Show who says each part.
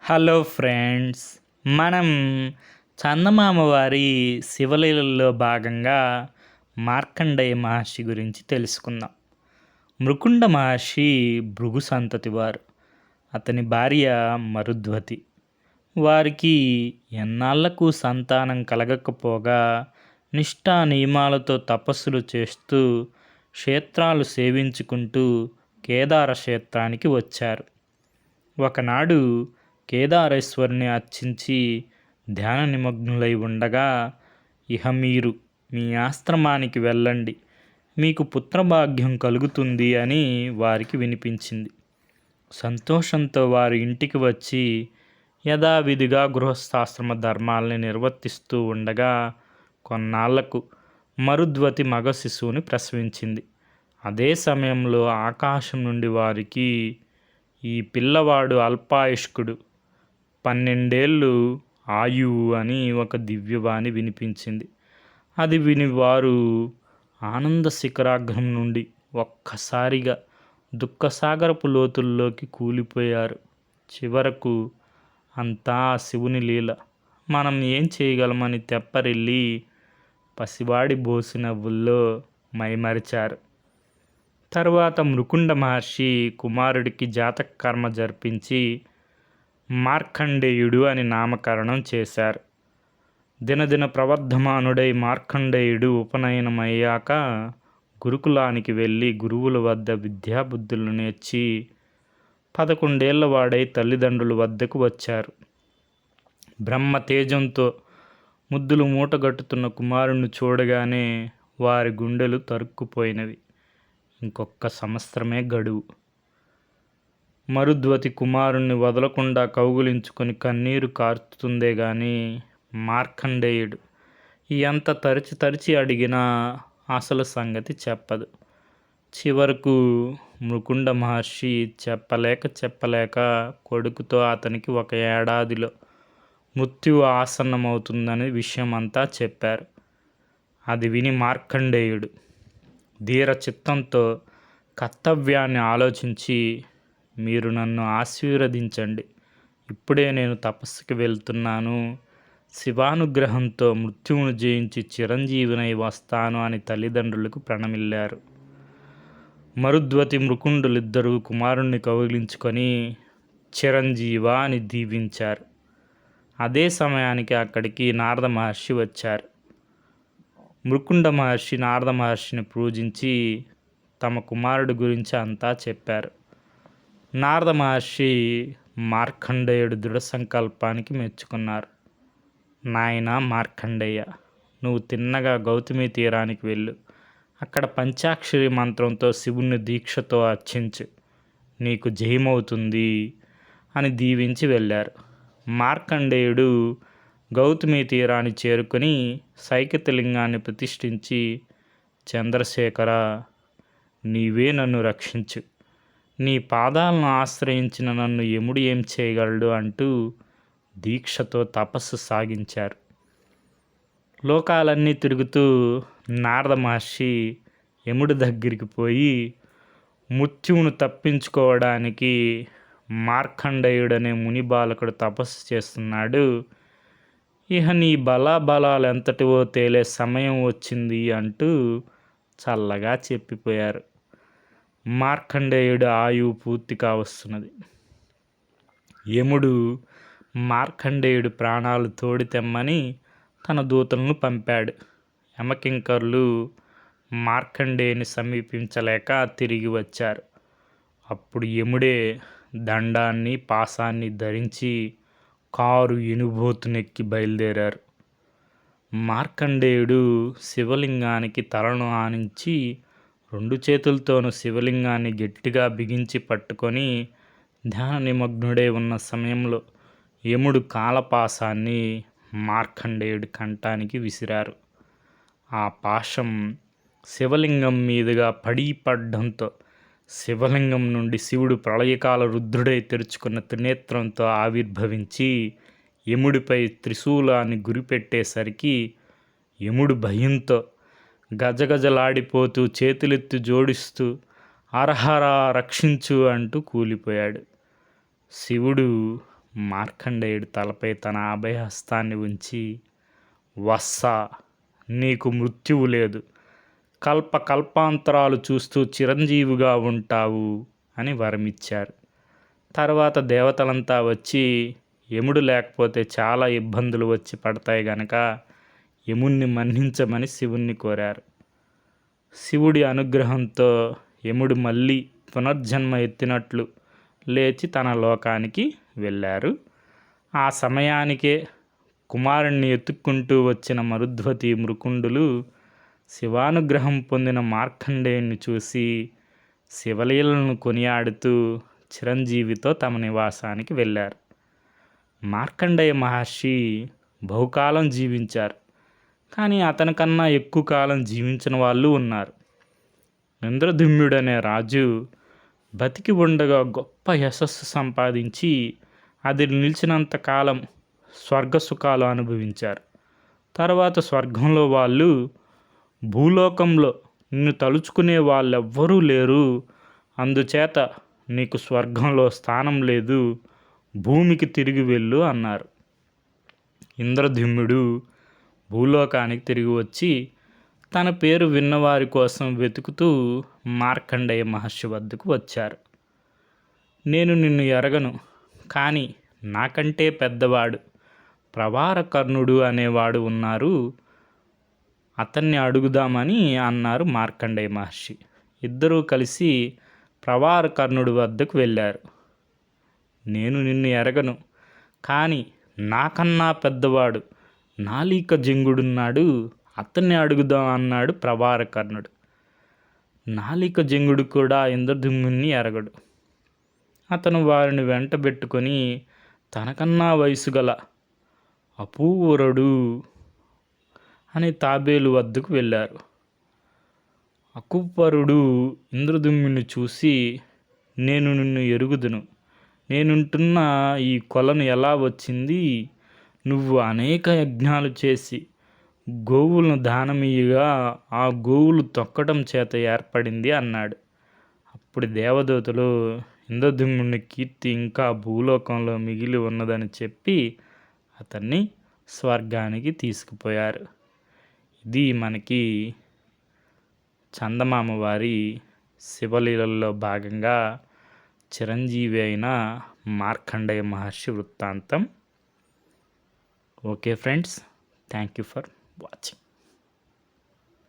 Speaker 1: Hello friends. మనం చందమామ వారి శివలీలల్లో భాగంగా మార్కండేయ మహర్షి గురించి తెలుసుకుందాం. మృకుండ మహర్షి భృగు సంతతి వారు. అతని భార్య మరుద్వతి. వారికి ఎన్నాళ్లకు సంతానం కలగకపోగా నిష్ఠా నియమాలతో తపస్సులు చేస్తూ క్షేత్రాలు సేవించుకుంటూ కేదార క్షేత్రానికి వచ్చారు. ఒకనాడు కేదారేశ్వరుని అర్చించి ధ్యాన నిమగ్నులై ఉండగా, ఇహ మీరు మీ ఆశ్రమానికి వెళ్ళండి, మీకు పుత్రభాగ్యం కలుగుతుంది అని వారికి వినిపించింది. సంతోషంతో వారు ఇంటికి వచ్చి యథావిధిగా గృహస్థాశ్రమ ధర్మాల్ని నిర్వర్తిస్తూ ఉండగా కొన్నాళ్లకు మరుద్వతి మగ శిశువుని ప్రసవించింది. అదే సమయంలో ఆకాశం నుండి వారికి ఈ పిల్లవాడు అల్పాయుష్కుడు, 12 ఏళ్ళు ఆయువు అని ఒక దివ్యవాణి వినిపించింది. అది విని వారు ఆనంద శిఖరాగ్రం నుండి ఒక్కసారిగా దుఃఖసాగరపు లోతుల్లోకి కూలిపోయారు. చివరకు అంతా శివుని లీల, మనం ఏం చేయగలమని తెప్పరిల్లి పసివాడి బోసి నవ్వుల్లో మైమరిచారు. తరువాత మృకుండ మహర్షి కుమారుడికి జాతక కర్మ జరిపించి మార్కండేయుడు అని నామకరణం చేశారు. దినదిన ప్రవర్ధమానుడై మార్కండేయుడు ఉపనయనమయ్యాక గురుకులానికి వెళ్ళి గురువుల వద్ద విద్యాబుద్ధులు నేర్చి 11 ఏళ్ల వాడై తల్లిదండ్రుల వద్దకు వచ్చారు. బ్రహ్మ తేజంతో ముద్దులు మూటగట్టుతున్న కుమారుణ్ణి చూడగానే వారి గుండెలు తరుక్కుపోయినవి. ఇంకొక సంవత్సరమే గడువు. మరుద్వతి కుమారుణ్ణి వదలకుండా కౌగిలించుకొని కన్నీరు కార్చుతుందే గాని మార్కండేయుడు ఎంత తరచి తరచి అడిగినా అసలు సంగతి చెప్పదు. చివరకు మృకుండ మహర్షి చెప్పలేక కొడుకుతో అతనికి 1 ఏడాదిలో మృత్యువు ఆసన్నమవుతుందని విషయమంతా చెప్పారు. అది విని మార్కండేయుడు ధీర చిత్తంతో కర్తవ్యాన్ని ఆలోచించి, మీరు నన్ను ఆశీర్వదించండి, ఇప్పుడే నేను తపస్సుకి వెళ్తున్నాను, శివానుగ్రహంతో మృత్యువును జయించి చిరంజీవినై వస్తాను అని తల్లిదండ్రులకు ప్రణమిల్లారు. మరుద్వతి మృకుండులిద్దరూ కుమారుణ్ణి కౌగిలించుకొని చిరంజీవ అని దీవించారు. అదే సమయానికి అక్కడికి నారద మహర్షి వచ్చారు. మృకుండ మహర్షి నారద మహర్షిని పూజించి తమ కుమారుడి గురించి అంతా చెప్పారు. నారద మహర్షి మార్కండేయుడు దృఢ సంకల్పానికి మెచ్చుకున్నారు. నాయనా మార్కండేయ, నువ్వు తిన్నగా గౌతమి తీరానికి వెళ్ళు, అక్కడ పంచాక్షరి మంత్రంతో శివుణ్ణి దీక్షతో అర్చించు, నీకు జయమవుతుంది అని దీవించి వెళ్ళారు. మార్కండేయుడు గౌతమి తీరాన్ని చేరుకొని సైకతలింగాన్ని ప్రతిష్ఠించి, చంద్రశేఖర, నీవే నన్ను రక్షించు, నీ పాదాలను ఆశ్రయించిన నన్ను యముడు ఏం చేయగలడు అంటూ దీక్షతో తపస్సు సాగించారు. లోకాలన్నీ తిరుగుతూ నారద మహర్షి యముడి దగ్గరికి పోయి మృత్యువును తప్పించుకోవడానికి మార్కండేయుడనే ముని బాలకుడు తపస్సు చేస్తున్నాడు, ఇహ నీ బలాబలాలు ఎంతటివో తేలే సమయం వచ్చింది అంటూ చల్లగా చెప్పిపోయారు. మార్కండేయుడు ఆయువు పూర్తి కావస్తున్నది. యముడు మార్కండేయుడు ప్రాణాలు తోడి తెమ్మని తన దూతలను పంపాడు. యమకింకరులు మార్కండేయుని సమీపించలేక తిరిగి వచ్చారు. అప్పుడు యముడే దండాన్ని పాశాన్ని ధరించి కారు ఎనుబోతునెక్కి బయలుదేరారు. మార్కండేయుడు శివలింగానికి తలను ఆనించి 2 చేతులతోనూ శివలింగాన్ని గట్టిగా బిగించి పట్టుకొని ధ్యాన నిమగ్నుడై ఉన్న సమయంలో యముడు కాలపాశాన్ని మార్కండేయుడి కంఠానికి విసిరారు. ఆ పాశం శివలింగం మీదుగా పడడంతో శివలింగం నుండి శివుడు ప్రళయకాల రుద్రుడై తెరుచుకున్న త్రినేత్రంతో ఆవిర్భవించి యముడిపై త్రిశూలాన్ని గురిపెట్టేసరికి యముడు భయంతో గజగజలాడిపోతూ చేతులెత్తి జోడిస్తూ హరహర రక్షించు అంటూ కూలిపోయాడు. శివుడు మార్కండేయుడు తలపై తన అభయహస్తాన్ని ఉంచి, వత్సా, నీకు మృత్యువు లేదు, కల్పాంతరాలు చూస్తూ చిరంజీవిగా ఉంటావు అని వరమిచ్చారు. తర్వాత దేవతలంతా వచ్చి, యముడు లేకపోతే చాలా ఇబ్బందులు వచ్చి పడతాయి గనక యముణ్ణి మన్నించమని శివుణ్ణి కోరారు. శివుడి అనుగ్రహంతో యముడు మళ్ళీ పునర్జన్మ ఎత్తినట్లు లేచి తన లోకానికి వెళ్ళారు. ఆ సమయానికే కుమారుణ్ణి ఎత్తుక్కుంటూ వచ్చిన మరుద్వతి మృకుండులు శివానుగ్రహం పొందిన మార్కండేయుణ్ణి చూసి శివలీలను కొనియాడుతూ చిరంజీవితో తమ నివాసానికి వెళ్ళారు. మార్కండేయ మహర్షి బహుకాలం జీవించారు. కానీ అతనికన్నా ఎక్కువ కాలం జీవించిన వాళ్ళు ఉన్నారు. ఇంద్రద్యుమ్నుడనే రాజు బతికి ఉండగా గొప్ప యశస్సు సంపాదించి అది నిలిచినంత కాలం స్వర్గసుఖాలు అనుభవించారు. తర్వాత స్వర్గంలో వాళ్ళు, భూలోకంలో నిన్ను తలుచుకునే వాళ్ళెవ్వరూ లేరు, అందుచేత నీకు స్వర్గంలో స్థానం లేదు, భూమికి తిరిగి వెళ్ళు అన్నారు. ఇంద్రద్యుమ్నుడు భూలోకానికి తిరిగి వచ్చి తన పేరు విన్నవారి కోసం వెతుకుతూ మార్కండేయ మహర్షి వద్దకు వచ్చారు. నేను నిన్ను ఎరగను, కానీ నాకంటే పెద్దవాడు ప్రవారకర్ణుడు అనేవాడు ఉన్నారు, అతన్ని అడుగుదామని అన్నారు మార్కండేయ మహర్షి. ఇద్దరూ కలిసి ప్రవారకర్ణుడి వద్దకు వెళ్ళారు. నేను నిన్ను ఎరగను, కానీ నాకన్నా పెద్దవాడు నాలీకజంగుడున్నాడు, అతన్ని అడుగుదాం అన్నాడు ప్రవారకర్ణుడు. నాలీకజంగుడు కూడా ఇంద్రద్యుమ్నుని ఎరగడు. అతను వారిని వెంటబెట్టుకొని తనకన్నా వయసు గల అపూవరుడు అని తాబేలు వద్దకు వెళ్ళారు. అకుపరుడు ఇంద్రద్యుమ్నుని చూసి, నేను నిన్ను ఎరుగుదును, నేనుంటున్న ఈ కొలను ఎలా వచ్చింది, నువ్వు అనేక యజ్ఞాలు చేసి గోవులను దానమీయగా ఆ గోవులు తొక్కడం చేత ఏర్పడింది అన్నాడు. అప్పుడు దేవదూతలు ఇంద్రద్యుమ్నుని కీర్తి ఇంకా భూలోకంలో మిగిలి ఉన్నదని చెప్పి అతన్ని స్వర్గానికి తీసుకుపోయారు. ఇది మనకి చందమామ వారి శివలీలల్లో భాగంగా చిరంజీవి అయిన మార్కండేయ మహర్షి వృత్తాంతం. Okay friends, thank you for watching.